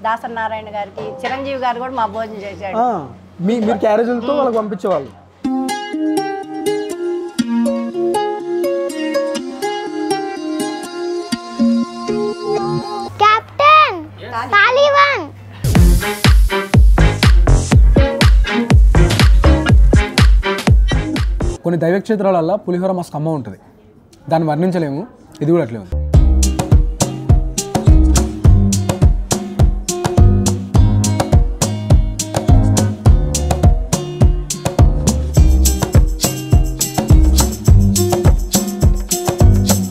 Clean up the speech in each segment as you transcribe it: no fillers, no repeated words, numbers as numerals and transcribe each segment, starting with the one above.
దాసరి నారాయణ గారికి, చిరంజీవి గారు కూడా మా భోజనం చేశాడు. మీరు క్యారేజీలతో వాళ్ళకి పంపించేవాళ్ళు. కెప్టెన్ తాలిబాన్ కొన్ని దైవ క్షేత్రాలల్లో పులిహోర మస్తు కమ్మ ఉంటుంది, దాన్ని వర్ణించలేము. ఇది కూడా అట్లే ఉంది.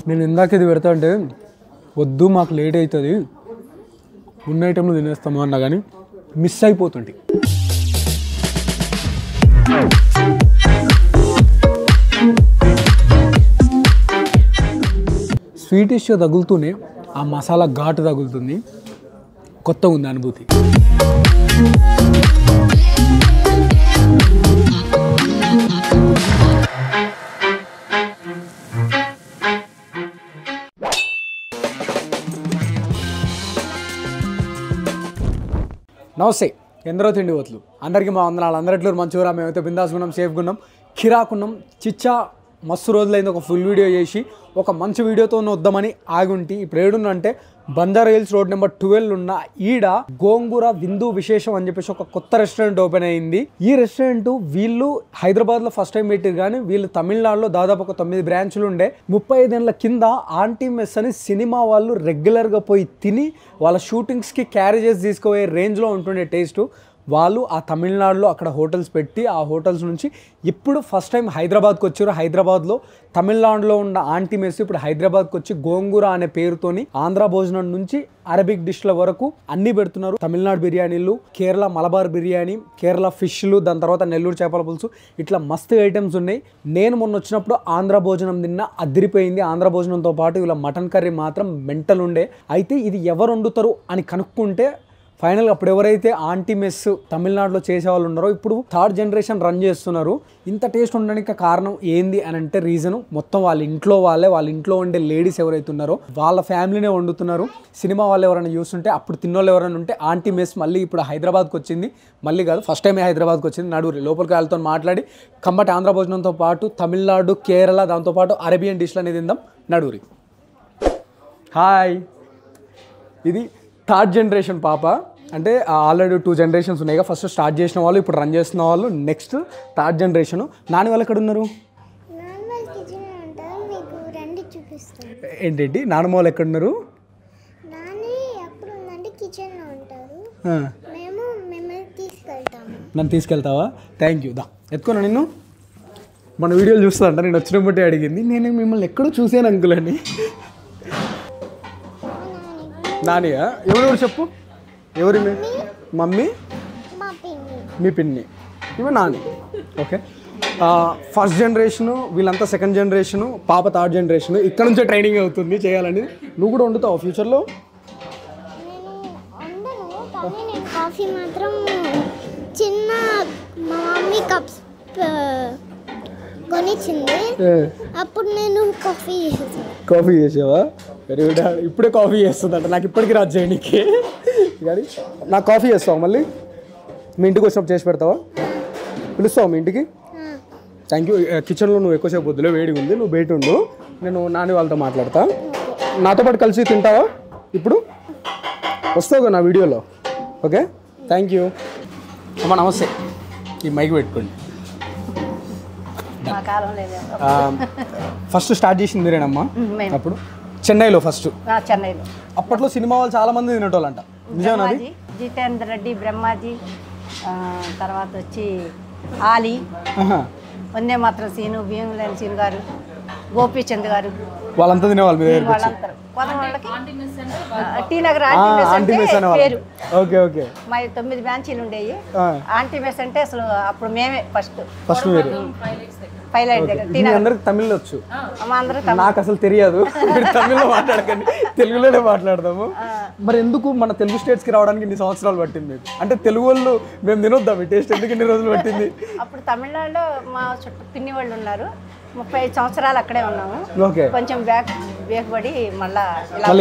నేను ఇందాక ఇది పెడతా అంటే వద్దు మాకు లేట్ అవుతుంది, ఉన్న ఐటెంలో తినేస్తాము అన్నా కానీ మిస్ అయిపోతుంది. స్వీటిష్గా తగులుతూనే ఆ మసాలా ఘాటు తగులుతుంది, కొత్త ఉంది అనుభూతి. నమస్తే, ఎందరో తిండి పోతులు అందరికీ మా వందనాలు. అందరిట్లో మంచిగా మేమైతే బిందాసుకున్నాం, సేఫ్గా ఉన్నాం, కిరాకున్నాం. చిచ్చా మస్తు రోజులైంది ఒక ఫుల్ వీడియో చేసి, ఒక మంచి వీడియోతో వద్దామని ఆగుంటి. ఇప్పుడు ఏడున్నంటే బంజారా హిల్స్ రోడ్ నెంబర్ 12 ఉన్న ఈడ గోంగూర విందు విశేషం అని చెప్పేసి ఒక కొత్త రెస్టారెంట్ ఓపెన్ అయింది. ఈ రెస్టారెంట్ వీళ్ళు హైదరాబాద్లో ఫస్ట్ టైం పెట్టారు, కానీ వీళ్ళు తమిళనాడులో దాదాపు ఒక 9 బ్రాంచ్లు ఉండే. 35 ఏళ్ళ కింద ఆంటీ మెస్ అని సినిమా వాళ్ళు రెగ్యులర్గా పోయి తిని వాళ్ళ షూటింగ్స్కి క్యారేజెస్ తీసుకుపోయే రేంజ్లో ఉంటుండే టేస్ట్. వాళ్ళు ఆ తమిళనాడులో అక్కడ హోటల్స్ పెట్టి ఆ హోటల్స్ నుంచి ఇప్పుడు ఫస్ట్ టైం హైదరాబాద్కి వచ్చారు. హైదరాబాద్లో తమిళనాడులో ఉన్న ఆంటీ మెస్ ఇప్పుడు హైదరాబాద్కి వచ్చి గోంగూర అనే పేరుతోని ఆంధ్ర భోజనం నుంచి అరబిక్ డిష్ల వరకు అన్ని పెడుతున్నారు. తమిళనాడు బిర్యానీలు, కేరళ మలబార్ బిర్యానీ, కేరళ ఫిష్లు, దాని తర్వాత నెల్లూరు చేపల పులుసు, ఇట్లా మస్తు ఐటమ్స్ ఉన్నాయి. నేను మొన్న వచ్చినప్పుడు ఆంధ్ర భోజనం తిన్నా, అదిరిపోయింది. ఆంధ్ర భోజనంతో పాటు ఇలా మటన్ కర్రీ మాత్రం మెంటల్ ఉండే. అయితే ఇది ఎవరు వండుతారు అని కనుక్కుంటే ఫైనల్గా అప్పుడు ఎవరైతే ఆంటీ మెస్ తమిళనాడులో చేసేవాళ్ళు ఉన్నారో ఇప్పుడు 3rd జనరేషన్ రన్ చేస్తున్నారు. ఇంత టేస్ట్ ఉండడానికి కారణం ఏంది అని అంటే రీజను మొత్తం వాళ్ళ ఇంట్లో ఉండే లేడీస్ ఎవరైతే ఉన్నారో వాళ్ళ ఫ్యామిలీనే వండుతున్నారు. సినిమా వాళ్ళు ఎవరైనా చూస్తుంటే అప్పుడు తిన్నోళ్ళు ఎవరైనా ఉంటే ఆంటీ మెస్ మళ్ళీ ఇప్పుడు హైదరాబాద్కి వచ్చింది. మళ్ళీ కాదు, ఫస్ట్ టైమే హైదరాబాద్కి వచ్చింది. నడువురి లోపలికి వాళ్ళతో మాట్లాడి కంబటి ఆంధ్ర భోజనంతో పాటు తమిళనాడు, కేరళ, దాంతోపాటు అరేబియన్ డిష్లు అనేది తిందాం. నడువురి. హాయ్, ఇది 3rd జనరేషన్ పాప. అంటే ఆల్రెడీ 2 జనరేషన్స్ ఉన్నాయి. ఫస్ట్ స్టార్ట్ చేసిన వాళ్ళు, ఇప్పుడు రన్ చేస్తున్న వాళ్ళు, నెక్స్ట్ 3rd జనరేషన్. నాని వాళ్ళు ఎక్కడ ఉన్నారు? ఏంటంటే నానమ్మ వాళ్ళు ఎక్కడ ఉన్నారు? నన్ను తీసుకెళ్తావా? Thank you. దా ఎత్తుకున్నా నిన్ను. మన వీడియోలు చూస్తుందంట, నేను వచ్చినప్పుడే అడిగింది. నేను మిమ్మల్ని ఎక్కడో చూసాను అంకుల్ అని. నానియా? ఎవరెవరు చెప్పు, ఎవరి? మమ్మీ, మీ పిన్ని, ఇవి నాని. ఓకే, ఫస్ట్ జనరేషను, వీళ్ళంతా 2nd జనరేషను, పాప 3rd జనరేషను. ఇక్కడ నుంచే ట్రైనింగ్ అవుతుంది చేయాలని. నువ్వు కూడా వండుతావు ఫ్యూచర్లో? కాఫీ మాత్రం చిన్న మా మమ్మీ కప్స్ కొనిచ్చింది, అప్పుడు నేను కాఫీ చేసావా? Very good. ఇప్పుడే కాఫీ చేస్తుందంట, నాకు ఇప్పటికీ రాదు చేయడానికి. కానీ నాకు కాఫీ చేస్తావు, మళ్ళీ మీ ఇంటికి వచ్చినప్పుడు చేసి పెడతావా? పిలుస్తావా మీ ఇంటికి? Thank you. కిచెన్లో నువ్వు ఎక్కువసేపు వద్దులే, వేడిగా ఉంది, నువ్వు బయట ఉండు, నేను నాని వాళ్ళతో మాట్లాడతా. నాతో పాటు కలిసి తింటావా? ఇప్పుడు వస్తావు నా వీడియోలో? Okay, thank you. అమ్మ నమస్తే. ఈ మైక్ పెట్టుకోండి. ఫస్ట్ స్టార్ట్ చేసింది మీరేనమ్మా? అప్పుడు చెన్నైలో ఫస్ట్? చెన్నైలో. అప్పట్లో సినిమా వాళ్ళు చాలా మంది తినేటోళ్ళంట, నిజమేనా? జితేందర్ రెడ్డి, బ్రహ్మాజీ, తర్వాత వచ్చి ఆలీ, వందే మాత్రం సీను, భీమలేని సీను గారు, గోపీచంద్ గారు, వాళ్ళంతా తినేవాళ్ళు మీ దగ్గర? టీ నగర్ ఆంటీ మెస్ పేరు. Okay okay. మా 9 బ్రాంచీలు ఉండేవి. ఆంటీ మెస్ అంటే అసలు అప్పుడు మేమే ఫస్ట్. అందరికి తమిళ్ వచ్చు, నాకు అసలు తెలియదు. తమిళ్లో మాట్లాడకండి, తెలుగులోనే మాట్లాడదాము. మరి ఎందుకు మన తెలుగు స్టేట్స్కి రావడానికి ఇన్ని సంవత్సరాలు పట్టింది మీకు? అంటే తెలుగు వాళ్ళు మేము తినొద్దాం, ఈ టేస్ట్ ఎందుకు ఇన్ని రోజులు పట్టింది? అప్పుడు తమిళనాడులో మా చుట్టూ పిన్ని వాళ్ళు ఉన్నారు, 35 సంవత్సరాలు అక్కడే ఉన్నాము. కొంచెం వేగపడి మళ్ళీ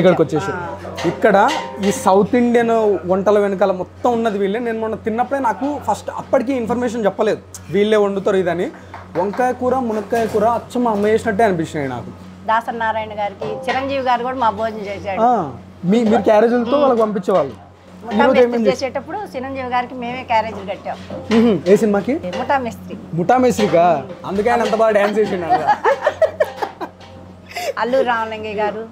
ఇక్కడికి వచ్చేసి ఇక్కడ ఈ సౌత్ ఇండియన్ వంటల వెనకాల మొత్తం ఉన్నది వీళ్ళే. నేను మొన్న తిన్నప్పుడే నాకు ఫస్ట్ అప్పటికి ఇన్ఫర్మేషన్ చెప్పలేదు వీళ్ళే వండుతారు ఇదని. వంకాయ కూర మునక్కాయ కూర అచ్చం మా అమ్మ చేసినట్టే అనిపించినాయి నాకు. దాసరి నారాయణ గారికి చిరంజీవి గారు కూడా మా భోజనం చేశాడు. మీరు క్యారేజీలతో వాళ్ళకి పంపించేవాళ్ళు. చేసేటప్పుడు చిరంజీవి గారికి మేమే క్యారేజీలు కట్టాం. ఏ సినిమాకి? ముఠా మేస్త్రికా? అందుకే ఆయన అంత బాగా డ్యాన్స్ చేసిండు. అల్లు రామలింగయ్య గారు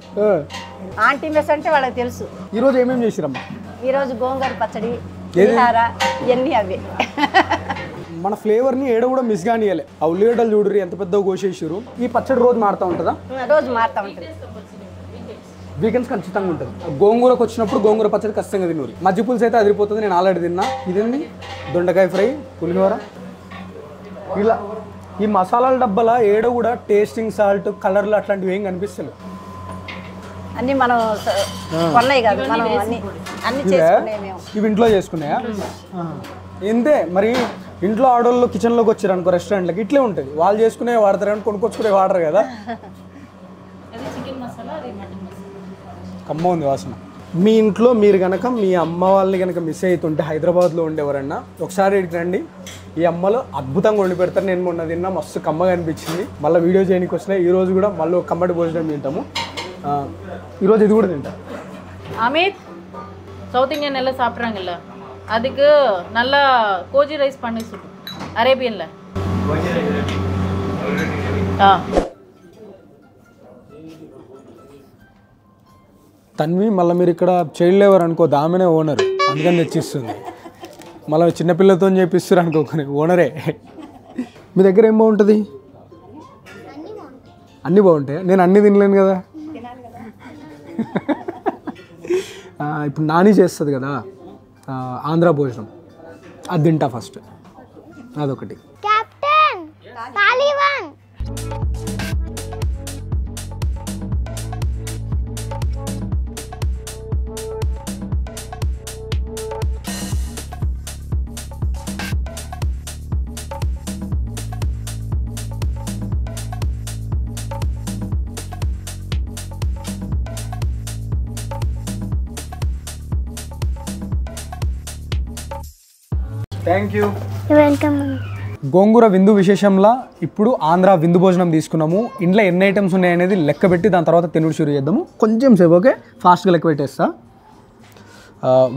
ఆంటీ మెస్ అంటే వాళ్ళకి తెలుసు. ఈరోజు ఏమేమి చేసిరమ్మా? ఈరోజు గోంగూర పచ్చడి, పులిహోర, ఇవన్నీ అవే. మన ఫ్లేవర్ని ఏడ కూడా మిస్ కానియలే. ఆ ఉల్లిగడ్డలు చూడరు ఎంత పెద్దగా కోసేసారు. ఈ పచ్చడి రోజు మారుతూ ఉంటుందా? రోజు మారుతూ ఉంటుంది. వీకెండ్స్ ఖచ్చితంగా ఉంటుంది. గోంగూరకు వచ్చినప్పుడు గోంగూర పచ్చడి ఖచ్చితంగా తినూరి. మజ్జి పులుసు అయితే అదిరిపోతుంది. నేను ఆల్రెడీ తిన్నా. ఇదేంది? దొండకాయ ఫ్రై, పులిహోర. ఇలా ఈ మసాలాల డబ్బాల ఏడ కూడా టేస్టింగ్ సాల్ట్, కలర్లు అట్లాంటివి ఏం కనిపిస్తలేవు. అన్నీ మనం కొన్నాయి కాదు, మనం అన్ని చేసుకున్నాయి. మేము ఇవి ఇంట్లో చేసుకున్నాయా? ఇంతే మరి. ఇంట్లో ఆడవాళ్ళు కిచెన్లోకి వచ్చారు అనుకో రెస్టారెంట్లకి, ఇట్లే ఉంటుంది. వాళ్ళు చేసుకునే వాడతారు కానీ కొనుక్కొచ్చుకునే వాడరు కదా. కమ్మ ఉంది వాసన. మీ ఇంట్లో మీరు కనుక మీ అమ్మ వాళ్ళని కనుక మిస్ అవుతుంటే హైదరాబాద్లో ఉండేవారన్నా ఒకసారి ఇక్కడికి రండి. ఈ అమ్మలు అద్భుతంగా వండి పెడతారు. నేను మొన్న తిన్నా, మస్తు కమ్మగా అనిపించింది. మళ్ళీ వీడియో చేయడానికి వచ్చినాయి. ఈరోజు కూడా మళ్ళీ ఒక కమ్మటి భోజనం తింటాము. ఈరోజు ఇది కూడా తింటాం. அமித் சவுத் இந்தியன் எல்லாம் சாப்பிட்றாங்கல்ல, அதுக்கு நல்லா கோஜி ரைஸ் பண்ணி சுட்டு அரேபியனில். తన్వి మళ్ళీ మీరు ఇక్కడ చైల్డ్ లేవర్ అనుకో, ఆమెనే ఓనర్, అందుకని తెచ్చిస్తుంది. మళ్ళీ చిన్నపిల్లలతో చేపిస్తారు అనుకోకనే, ఓనరే. మీ దగ్గర ఏం బాగుంటుంది? అన్నీ బాగుంటాయి. నేను అన్నీ తినలేను కదా. ఇప్పుడు నాని చేస్తుంది కదా ఆంధ్ర భోజనం, అది తింటా ఫస్ట్. అదొకటి. Captain Taliban. Thank you. Welcome. Gongura విందు విశేషంలో ఇప్పుడు ఆంధ్ర విందు భోజనం తీసుకున్నాము. ఇంట్లో ఎన్ని ఐటమ్స్ ఉన్నాయనేది లెక్క పెట్టి దాని తర్వాత తినుడు షురు చేద్దాము. కొంచెం సేపు ఓకే, ఫాస్ట్గా లెక్క పెట్టేస్తా.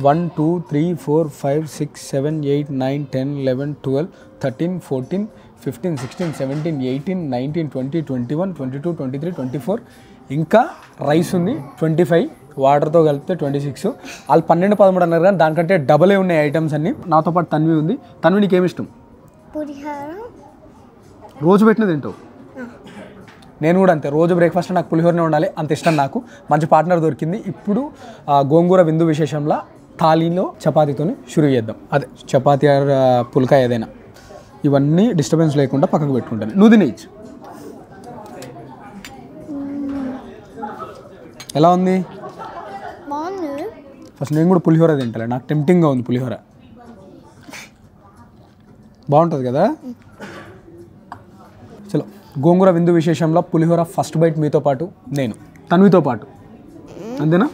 1 2 3 4 5 6 7 8 9 10 11 12 13 14 15 16 17 18 19 20 21 22 23 24 ఇంకా రైస్ ఉంది 25, వాటర్తో కలిపితే 26. వాళ్ళు 12 13 అన్నారు కానీ దానికంటే డబలే ఉన్నాయి ఐటమ్స్ అన్నీ. నాతో పాటు తన్వి ఉంది. తన్వి నీకేమి ఇష్టం? పులిహోర. రోజు పెట్టిన తింటావు? నేను కూడా అంతే. రోజు బ్రేక్ఫాస్ట్ నాకు పులిహోరనే ఉండాలి, అంత ఇష్టం నాకు. మంచి పార్ట్నర్ దొరికింది. ఇప్పుడు గోంగూర విందు విశేషంలో థాలీలో చపాతీతో షురు చేద్దాం. అదే చపాతీ పుల్కా ఏదైనా. ఇవన్నీ డిస్టర్బెన్స్ లేకుండా పక్కకు పెట్టుకుంటాను. నువ్వు తినేయచ్చు. ఎలా ఉంది? ఫస్ట్ నేను కూడా పులిహోర తింటాను. నాకు టెంప్టింగ్గా ఉంది పులిహోర. బాగుంటుంది కదా. చలో, గోంగూర విందు విశేషంలో పులిహోర ఫస్ట్ బైట్ మీతో పాటు, నేను తన్వితో పాటు, అంతేనా?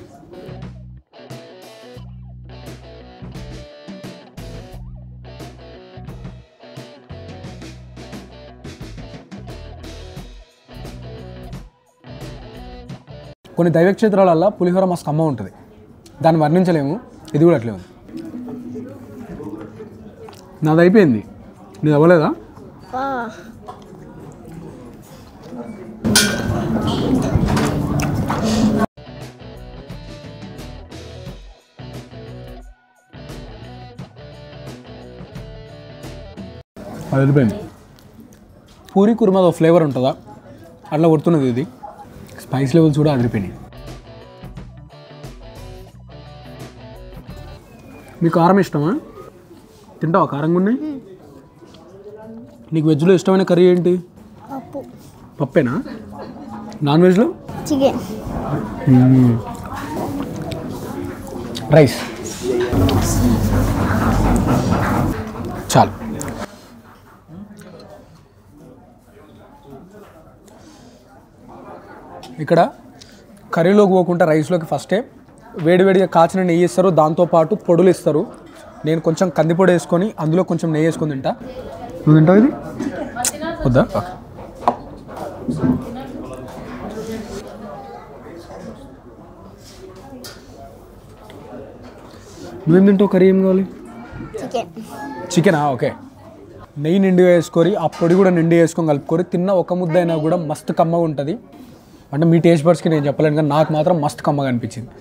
కొన్ని దైవ క్షేత్రాలల్లో పులిహోర మస్తు కమ్మ ఉంటుంది, దాన్ని వర్ణించలేము. ఇది కూడా అట్లే ఉంది. నాది అయిపోయింది, నీది అవ్వలేదా? అది అయిపోయింది. పూరి కుర్మాదో ఫ్లేవర్ ఉంటుందా అట్లా కొడుతున్నది ఇది. స్పైస్ లెవెల్స్ కూడా అదిరిపోయినాయి. మీకు కారం ఇష్టమా? తింటావా కారంగా ఉన్నాయి? నీకు వెజ్లో ఇష్టమైన కర్రీ ఏంటి? పప్పు. పప్పేనా? నాన్ వెజ్లో? చికెన్. రైస్. చాలు. ఇక్కడ కర్రీలోకి పోకుండా రైస్లోకి ఫస్టే వేడివేడిగా కాచిన నెయ్యి ఇస్తారు, దాంతోపాటు పొడులు ఇస్తారు. నేను కొంచెం కందిపొడి వేసుకొని అందులో కొంచెం నెయ్యి వేసుకొని తింటా. నువ్వు తింటావు ఇది? వద్దా? ఓకే. నువ్వేం తింటావు? కర్రీ ఏం కావాలి? చికెన్. చికెనా? ఓకే. నెయ్యి నిండుగా వేసుకొని ఆ పొడి కూడా నిండి వేసుకొని కలుపుకొని తిన్న ఒక ముద్ద అయినా కూడా మస్తు కమ్మగా ఉంటుంది. అంటే మీ టేస్ట్ బడ్స్కి నేను చెప్పలేను కానీ నాకు మాత్రం మస్తు కమ్మగా అనిపించింది.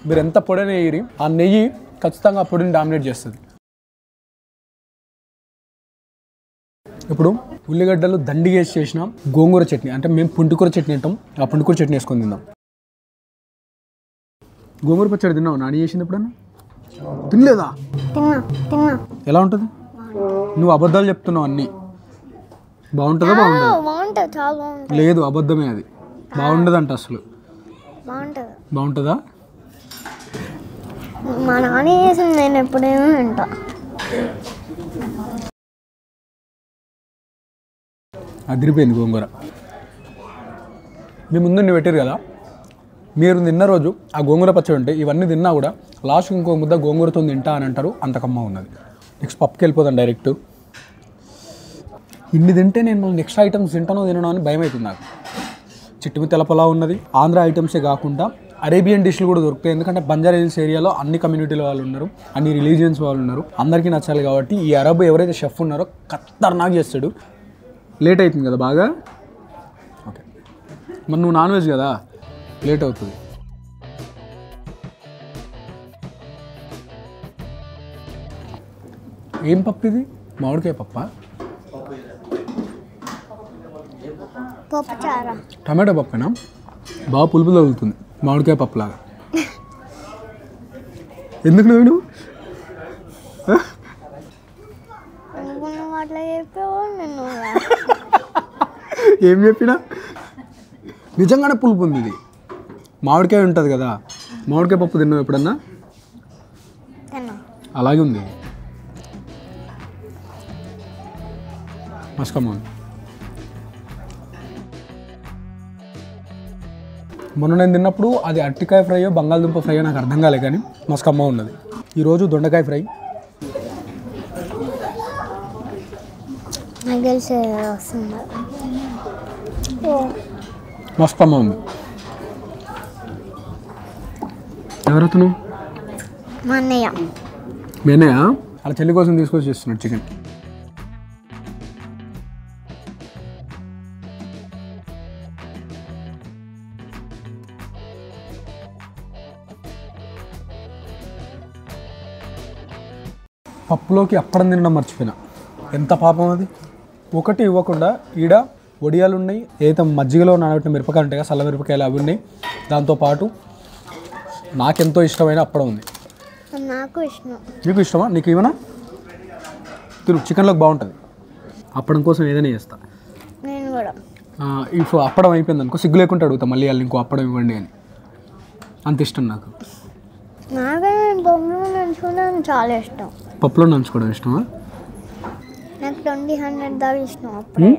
మీరు ఎంత పొడి నెయ్యి, ఆ నెయ్యి ఖచ్చితంగా ఆ పొడిని డామినేట్ చేస్తుంది. ఇప్పుడు ఉల్లిగడ్డలు దండిగా వేసి చేసిన గోంగూర చట్నీ, అంటే మేము పుంటికూర చట్నీ తింటాం, ఆ పుంటికూర చట్నీ వేసుకొని తిందాం. గోంగూర పచ్చడి తిన్నావు? నాని చేసింది ఎప్పుడన్నా? తినలేదా? తిన్నా. ఎలా ఉంటుంది? నువ్వు అబద్ధాలు చెప్తున్నావు అన్నీ. బాగుంటుందా? బాగుంటుంది, చాలా బాగుంటుంది. లేదు, అబద్ధమే అది. బాగుండదు అంట అసలు. బాగుంటుందా? మా నాన్న చేసింది నేను ఎప్పుడైనా తింటా. అదిరిపోయింది గోంగూర. మీ ముందు పెట్టారు కదా, మీరు తిన్న రోజు ఆ గోంగూర పచ్చడి ఉంటే ఇవన్నీ తిన్నా కూడా లాస్ట్ ఇంకో ముద్ద గోంగూరతో తింటా అని అంటారు. అంతకమ్మ ఉన్నది. నెక్స్ట్ పప్పుకి వెళ్ళిపోతాను డైరెక్ట్. ఇన్ని తింటే నేను మళ్ళీ నెక్స్ట్ ఐటమ్స్ తింటానో అని భయం అవుతుంది నాకు. చిట్టుమి తెలపలా ఉన్నది. ఆంధ్ర ఐటమ్సే కాకుండా అరేబియన్ డిష్లు కూడా దొరుకుతాయి. ఎందుకంటే బంజారా హిల్స్ ఏరియాలో అన్ని కమ్యూనిటీల వాళ్ళు ఉన్నారు, అన్ని రిలీజియన్స్ వాళ్ళు ఉన్నారు, అందరికీ నచ్చాలి. కాబట్టి ఈ అరబ్ ఎవరైతే షెఫ్ ఉన్నారో ఖతర్నాక్ చేస్తాడు. లేట్ అవుతుంది కదా బాగా. ఓకే, మరి నువ్వు నాన్ వెజ్ కదా, లేట్ అవుతుంది. ఏం పప్పు ఇది? మామిడికాయ పప్పా? పప్పుచారా? టమాటో పప్పేనా? బాగా పులుపు తగులుతుంది మామిడికాయ పప్పులాగా. ఎందుకు నువ్వు అట్లా చెప్పావు? నేను ఏం చెప్పినా నిజంగానే పులుపు ఉంది. ఇది మామిడికాయ ఉంటుంది కదా, మామిడికాయ పప్పు తిన్నావు ఎప్పుడన్నా? అలాగే ఉంది. మస్కమ్మ మొన్న నేను తిన్నప్పుడు అది అరటికాయ ఫ్రైయో బంగాళదుంప ఫ్రైయో నాకు అర్థం కాలే, కానీ మస్కమ్మ ఉన్నది. ఈరోజు దొండకాయ ఫ్రై. మస్కమ్మ ఉంది. ఎవరతను? మా అన్నయ్య. మీ అన్నయ్య అలా చెల్లి కోసం తీసుకొచ్చి చేస్తున్నాడు చికెన్. పప్పులోకి అప్పడం తినడం మర్చిపోయినా. ఎంత పాపం అది. ఒకటి ఇవ్వకుండా ఈడ వడియాలు ఉన్నాయి, ఏదైతే మజ్జిగలో నానబెట్టిన మిరపకాయలు ఉంటాయి కదా, చల్ల మిరపకాయలు అవి ఉన్నాయి. దాంతోపాటు నాకెంతో ఇష్టమైన అప్పడం ఉంది. నాకు ఇష్టం. నీకు ఇష్టమా? నీకు ఏమన్నా తిను, చికెన్లోకి బాగుంటుంది. అప్పడం కోసం ఏదైనా చేస్తా నేను కూడా. ఇప్పుడు అప్పడం అయిపోయింది అనుకో, సిగ్గు లేకుండా అడుగుతా మళ్ళీ వాళ్ళు ఇంకో అప్పడం ఇవ్వండి అని. అంత ఇష్టం నాకు. పప్పులో నంచుకోవడం చాలా ఇష్టం. పప్పులో నంచుకోవడం ఇష్టమా? నాకు 20-100 దాకా ఇష్టం. అప్పుడే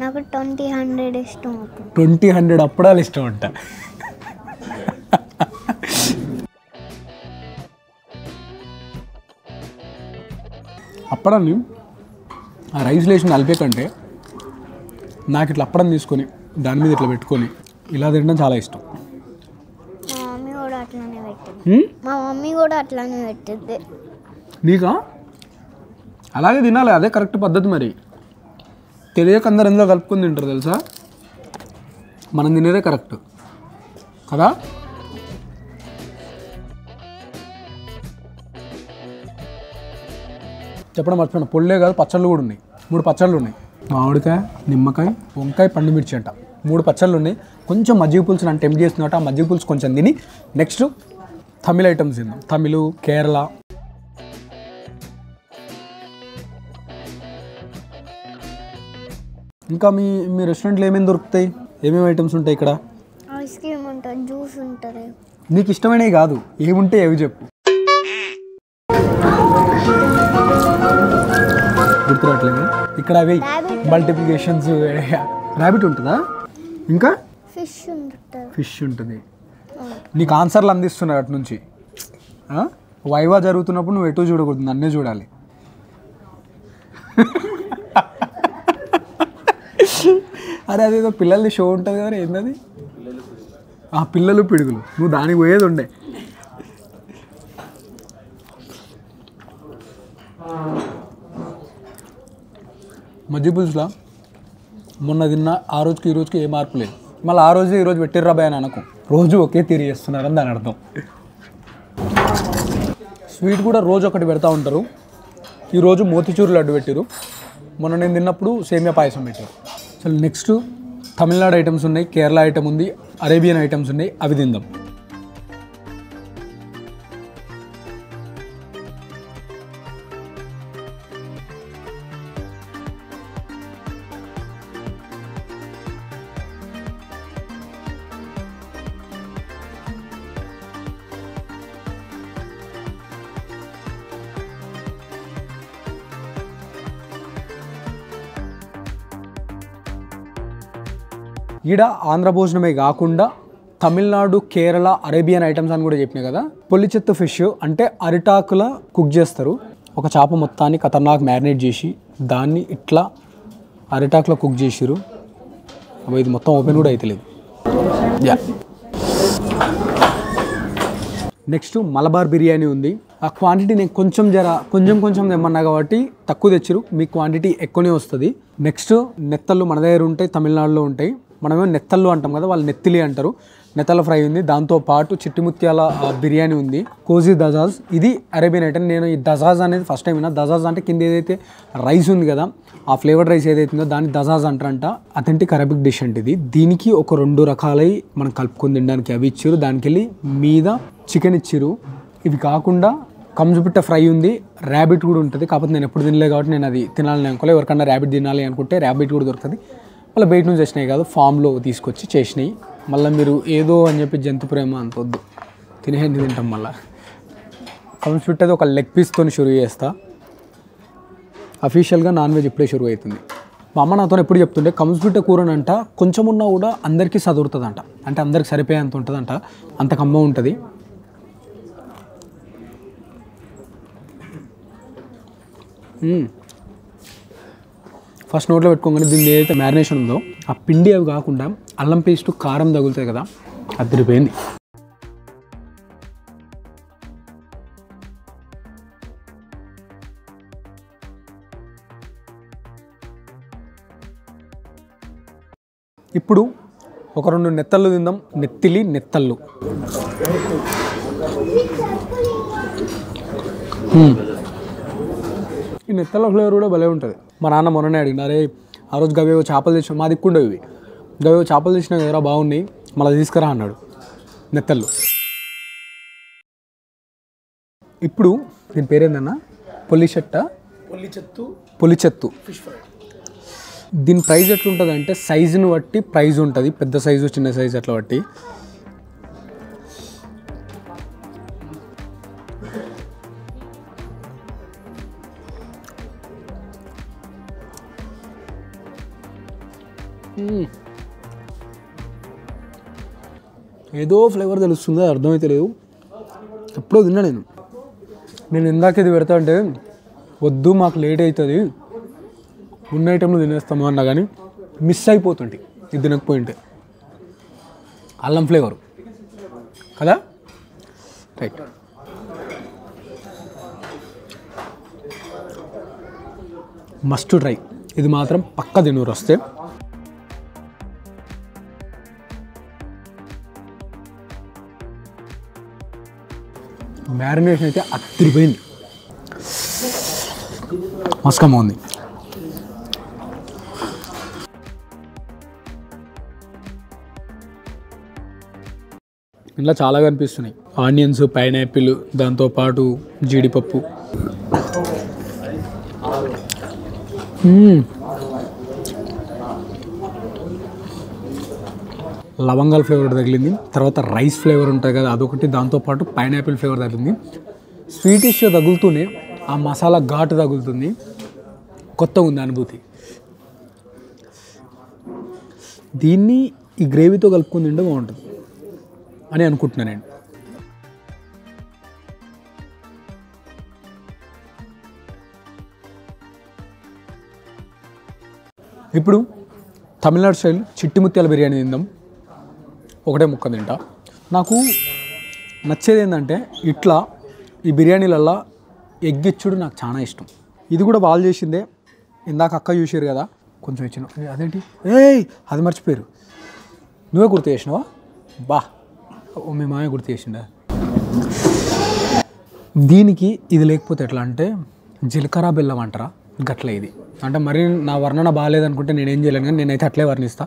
నాకు 20-100 ఇష్టం. 20-100 అప్పడాలు ఇష్టం అంట. అప్పడాన్ని ఆ రైస్ లేసిన కలిపే కంటే నాకు ఇట్లా అప్పడం తీసుకొని దాని మీద ఇట్లా పెట్టుకొని ఇలా తినడం చాలా ఇష్టం. మా మమ్మీ కూడా అట్లానే పెట్టింది. నీకా? అలాగే తినాలి, అదే కరెక్ట్ పద్ధతి. మరి తెలియక అందరు ఎందులో కలుపుకొని తింటారు తెలుసా? మనం తినేదే కరెక్ట్ కదా. చెప్పడం మర్చిపోయినా, పొళ్ళే కాదు పచ్చళ్ళు కూడా ఉన్నాయి. 3 పచ్చళ్ళు ఉన్నాయి. మామిడికాయ, నిమ్మకాయ, వంకాయ, పండు మిర్చి అంట. 3 పచ్చళ్ళు ఉన్నాయి. కొంచెం మజ్జిగ పులుసు నన్ను టెంప్ట్ చేస్తున్నట్టు ఆ మజ్జిగ పులుసు కొంచెం తిని నెక్స్ట్ తమిళ ఐటమ్స్ తిందాం. తమిళ్, కేరళ. ఇంకా మీ రెస్టారెంట్లో ఏమేమి దొరుకుతాయి? ఏమేమి ఐటమ్స్ ఉంటాయి ఇక్కడ? ఐస్ క్రీమ్ ఉంటుంది, జ్యూస్ ఉంటుంది. నీకు ఇష్టమైనవి కాదు, ఏముంటే ఏవి చెప్పు. గుర్తురావట్లేదు ఇక్కడ. అవి మల్టిప్లికేషన్స్ ర్యాబిట్ ఉంటుందా? ఇంకా ఫిష్ ఉంటుంది. ఫిష్ ఉంటుంది. నీకు ఆన్సర్లు అందిస్తున్నారు అటు నుంచి. వైవా జరుగుతున్నప్పుడు నువ్వు ఎటు చూడకూడదు, నన్నే చూడాలి. అరే అదేదో పిల్లలది షో ఉంటుంది కదా, ఏంటది? పిల్లలు పిడుగులు. నువ్వు దానికి పోయేది ఉండే. మజ్జి పులుసులా మొన్న తిన్న ఆ రోజుకి ఈ రోజుకి ఏ మార్పు లేదు. మళ్ళీ ఆ రోజు ఈరోజు పెట్టిర్రా బాయ్ అని అనకు. రోజు ఒకే తీరి చేస్తున్నారని దాని అర్థం. స్వీట్ కూడా రోజు ఒకటి పెడతా ఉంటారు. ఈరోజు మోతిచూరు లడ్డు పెట్టారు. మొన్న నేను తిన్నప్పుడు సేమియా పాయసం పెట్టారు. అసలు నెక్స్ట్ తమిళనాడు ఐటమ్స్ ఉన్నాయి, కేరళ ఐటమ్ ఉంది, అరేబియన్ ఐటమ్స్ ఉన్నాయి. అవి తిందాం. ఈడ ఆంధ్ర భోజనమే కాకుండా తమిళనాడు, కేరళ, అరేబియన్ ఐటమ్స్ అని కూడా చెప్పినాయి కదా. పొల్లిచెత్తు ఫిష్ అంటే అరిటాకుల కుక్ చేస్తారు. ఒక చేప మొత్తాన్ని ఖతర్నాక్ మ్యారినేట్ చేసి దాన్ని ఇట్లా అరిటాకులో కుక్ చేసిరు. అవి ఇది మొత్తం ఓపెన్ కూడా అవుతలేదు. యా, నెక్స్ట్ మలబార్ బిర్యానీ ఉంది. ఆ క్వాంటిటీ నేను కొంచెం తెమ్మన్నా కాబట్టి తక్కువ తెచ్చిరు. మీ క్వాంటిటీ ఎక్కువనే వస్తుంది. నెక్స్ట్ నెత్తళ్ళు మన దగ్గర ఉంటాయి, తమిళనాడులో ఉంటాయి. మనమేమో నెత్తళ్ళు అంటాం కదా, వాళ్ళు నెత్తిలి అంటారు. నెత్తళ్ళ ఫ్రై ఉంది. దాంతోపాటు చిట్టిముత్యాల బిర్యానీ ఉంది. కోజీ దజాజ్, ఇది అరేబియన్ ఐటమ్. నేను ఈ దజాజ్ అనేది ఫస్ట్ టైం విన్నా. దజాజ్ అంటే కింద ఏదైతే రైస్ ఉంది కదా, ఆ ఫ్లేవర్డ్ రైస్ ఏదైతుందో దాన్ని దజాజ్ అంటారంట. అథెంటిక్ అరబిక్ డిష్ అంటే ఇది. దీనికి ఒక 2 రకాలై మనం కలుపుకొని తినడానికి అవి ఇచ్చారు. దానికి వెళ్ళి మీద చికెన్ ఇచ్చిరు. ఇవి కాకుండా కంజుపిట్ట ఫ్రై ఉంది, ర్యాబిట్ కూడా ఉంటుంది. కాకపోతే నేను ఎప్పుడు తినలే కాబట్టి నేను అది తినాలని అనుకోలేదు. ఎవరికన్నా ర్యాబిట్ తినాలి అనుకుంటే ర్యాబిట్ కూడా దొరుకుతుంది. మళ్ళీ బయట నుంచి వచ్చినాయి కాదు, ఫామ్లో తీసుకొచ్చి చేసినాయి. మళ్ళీ మీరు ఏదో అని చెప్పి జంతు ప్రేమ అంత వద్దు, తినేది తింటాం. మళ్ళీ కంజుపిట్టది ఒక లెగ్ పీస్తో షురూ చేస్తా. అఫీషియల్గా నాన్ వెజ్ ఇప్పుడే షురూ అవుతుంది. మా అమ్మ నాతో ఎప్పుడు చెప్తుంటే కంజుపిట్ట కూరనంట కొంచెం ఉన్నా కూడా అందరికీ సదురుతుందంట. అంటే అందరికి సరిపోయేంత ఉంటుందంట, అంత కమ్మ ఉంటుంది. ఫస్ట్ నోట్లో పెట్టుకోగానే దీన్ని ఏదైతే మ్యారినేషన్ ఉందో ఆ పిండి అవి కాకుండా అల్లం పేస్ట్, కారం తగులుతాయి కదా, అదిరిపోయింది. ఇప్పుడు ఒక 2 నెత్తళ్ళు తిందాం. నెత్తళ్ళు ఈ నెత్తళ్ళ ఫ్లేవర్ కూడా భలే ఉంటుంది. మా నాన్న మొన్ననే అడిగినారే, ఆ రోజు గవేవో చేపలు తెచ్చినా, మా దిక్కుండేవి ఇవి, గవేవో చేపలు తెచ్చినా కదరా బాగున్నాయి, మళ్ళీ తీసుకురా అన్నాడు. నెత్తళ్ళు. ఇప్పుడు దీని పేరేందన్నా? పొల్లిచెత్తు ఫిష్ ఫ్రై. దీని ప్రైస్ ఎట్లుంటుంది అంటే సైజుని బట్టి ప్రైస్ ఉంటుంది. పెద్ద సైజు, చిన్న సైజు అట్లా బట్టి. ఏదో ఫ్లేవర్ తెలుస్తుంది, అర్థమైతే లేదు. ఎప్పుడో తిన్నా నేను ఇందాక ఇది పెడతా అంటే వద్దు మాకు లేట్ అవుతుంది, ఉన్న ఐటెంలో తినేస్తాము అన్నా కానీ మిస్ అయిపోతుంది ఇది తినకపోయింటే. అల్లం ఫ్లేవరు కదా, రైట్. మస్ట్ ట్రై, ఇది మాత్రం పక్క తినూరు వస్తే. మ్యారినేషన్ అయితే అదిరిపోయింది, మస్కమ్మ ఉంది. ఇంట్లో చాలా కనిపిస్తున్నాయి. ఆనియన్స్, పైనాపిల్, దాంతోపాటు జీడిపప్పు. లవంగాల ఫ్లేవర్ తగిలింది. తర్వాత రైస్ ఫ్లేవర్ ఉంటుంది కదా అదొకటి, దాంతోపాటు పైనాపిల్ ఫ్లేవర్ తగిలింది. స్వీటిష్ తగులుతూనే ఆ మసాలా ఘాటు తగులుతుంది. కొత్తగా ఉంది అనుభూతి. దీన్ని ఈ గ్రేవీతో కలుపుకొని తింటే బాగుంటుంది అని అనుకుంటున్నాను నేను. ఇప్పుడు తమిళనాడు స్టైల్ చిట్టి ముత్యాల బిర్యానీ తిందాం. ఒకటే ముక్క తింటా. నాకు నచ్చేది ఏంటంటే ఇట్లా ఈ బిర్యానీలల్లో ఎగ్ ఇచ్చుడు నాకు చాలా ఇష్టం. ఇది కూడా వాళ్ళు చేసిందే. ఇందాక అక్క చూసారు కదా, కొంచెం ఇచ్చిన. అదేంటి అది మర్చిపోయారు. నువ్వే గుర్తు చేసినావా? బా, మీ మామే గుర్తు చేసిండా. దీనికి ఇది లేకపోతే ఎట్లా అంటే జీలకర్ర బెల్లం అంటారా గట్ల. ఇది అంటే మరి నా వర్ణన బాగాలేదనుకుంటే నేనేం చేయలేను, కానీ నేనైతే అట్లే వర్ణిస్తా.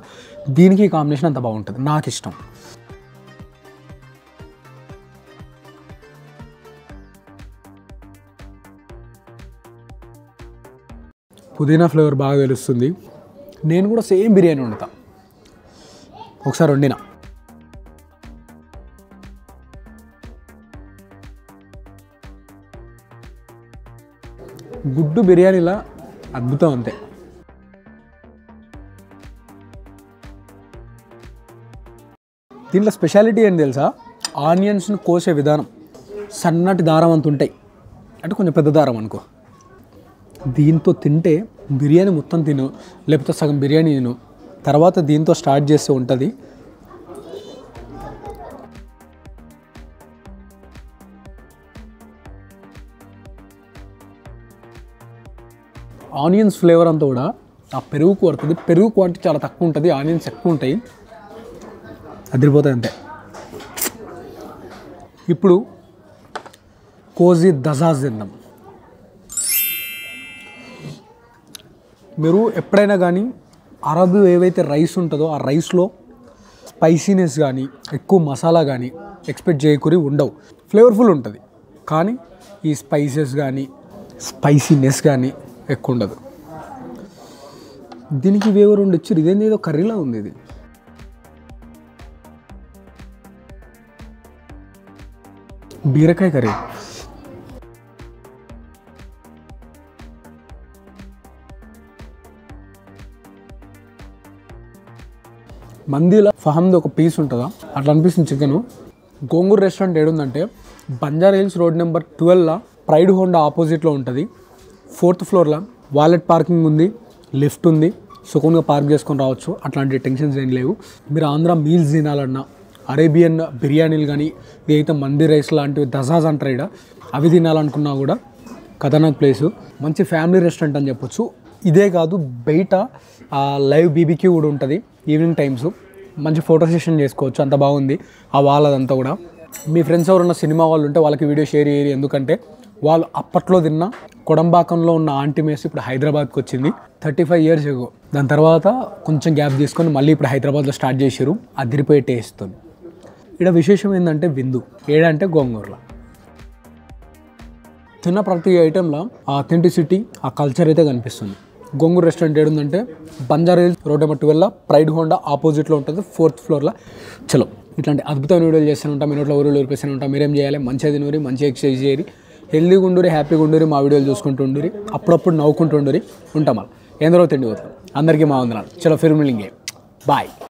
దీనికి ఈ కాంబినేషన్ అంత బాగుంటుంది, నాకు ఇష్టం. పుదీనా ఫ్లేవర్ బాగా తెలుస్తుంది. నేను కూడా సేమ్ బిర్యానీ వండుతా. ఒకసారి వండిన గుడ్డు బిర్యానీలా అద్భుతం అంతే. దీంట్లో స్పెషాలిటీ ఏంటి తెలుసా? ఆనియన్స్ని కోసే విధానం. సన్నటి దారం అంత ఉంటాయి, అంటే కొంచెం పెద్ద దారం అనుకో. దీంతో తింటే బిర్యానీ మొత్తం తిను, లేకపోతే సగం బిర్యానీ తిను, తర్వాత దీంతో స్టార్ట్ చేస్తే ఉంటుంది. ఆనియన్స్ ఫ్లేవర్ అంతా కూడా ఆ పెరుగుకు పడుతుంది. పెరుగు క్వాంటిటీ చాలా తక్కువ ఉంటుంది, ఆనియన్స్ ఎక్కువ ఉంటాయి, అదిరిపోతాయి అంతే. ఇప్పుడు కోజీ దజాజ్ తిందాం. మీరు ఎప్పుడైనా కానీ అరబ్ ఏవైతే రైస్ ఉంటుందో ఆ రైస్లో స్పైసీనెస్ కానీ ఎక్కువ మసాలా కానీ ఎక్స్పెక్ట్ చేయకూరి ఉండవు. ఫ్లేవర్ఫుల్ ఉంటుంది, కానీ ఈ స్పైసెస్ కానీ స్పైసీనెస్ కానీ ఎక్కువ ఉండదు. దీనికి వేవర్ ఉండొచ్చు. ఇదేంది, ఏదో కర్రీలా ఉంది. ఇది బీరకాయ కర్రీ. మందిలో ఫహమ్ది ఒక పీస్ ఉంటుందా అట్లా అనిపిస్తుంది చికెను. గోంగూర రెస్టారెంట్ ఏడుందంటే Banjara hills road number 12 Pride Honda ఆపోజిట్లో ఉంటుంది. 4th ఫ్లోర్లో వాలెట్ పార్కింగ్ ఉంది, లిఫ్ట్ ఉంది, సుఖంగా పార్క్ చేసుకొని రావచ్చు. అట్లాంటి టెన్షన్స్ ఏం లేవు. మీరు ఆంధ్ర మీల్స్ తినాలన్నా, అరేబియన్ బిర్యానీలు కానీ ఇదైతే మంది రైస్ లాంటివి దజాజ్ అంటారు ఇక్కడ, అవి తినాలనుకున్నా కూడా ఖతర్నాక్ ప్లేసు. మంచి ఫ్యామిలీ రెస్టారెంట్ అని చెప్పొచ్చు. ఇదే కాదు, బయట లైవ్ బీబీక్యూ కూడా ఉంటుంది ఈవినింగ్ టైమ్స్. మంచి ఫోటో సెషన్ చేసుకోవచ్చు, అంత బాగుంది ఆ వాళ్ళదంతా కూడా. మీ ఫ్రెండ్స్ ఎవరున్న సినిమా వాళ్ళు ఉంటే వాళ్ళకి వీడియో షేర్ చేయరు, ఎందుకంటే వాళ్ళు అప్పట్లో తిన్న కొడంబాకంలో ఉన్న ఆంటీ మేస్ ఇప్పుడు హైదరాబాద్కి వచ్చింది 35 years ago. దాని తర్వాత కొంచెం గ్యాప్ తీసుకొని మళ్ళీ ఇప్పుడు హైదరాబాద్లో స్టార్ట్ చేసారు. అదిరిపోయే టేస్ట్. ఇక్కడ విశేషం ఏంటంటే విందు ఏడంటే గోంగూరలో తిన్న ప్రతి ఐటెంలో ఆ అథెంటిసిటీ, ఆ కల్చర్ అయితే కనిపిస్తుంది. గోంగూర రెస్టారెంట్ ఏడుందంటే Banjara hills road number 12 Pride Honda ఆపోజిట్లో ఉంటుంది, 4th ఫ్లోర్లో. చలో, ఇట్లాంటి అద్భుతమైన వీడియోలు చేస్తూనే ఉంటాం. మీ నోట్లో ఊరిలో ఊరిపేస్తూనే ఉంటాం. మీరేం చేయాలి? మంచిగా తినూరి, మంచిగా ఎక్సర్సైజ్ చేయరి, హెల్దీగా ఉండురి, హ్యాపీగా ఉండురి, మా వీడియోలు చూసుకుంటూ ఉండురి, అప్పుడప్పుడు నవ్వుకుంటూ ఉండురి. ఉంటాం. ఎందరో తిండి పోతాం. అందరికీ మా వందనాలు. చలో, ఫిర్ మిలేంగే. బాయ్.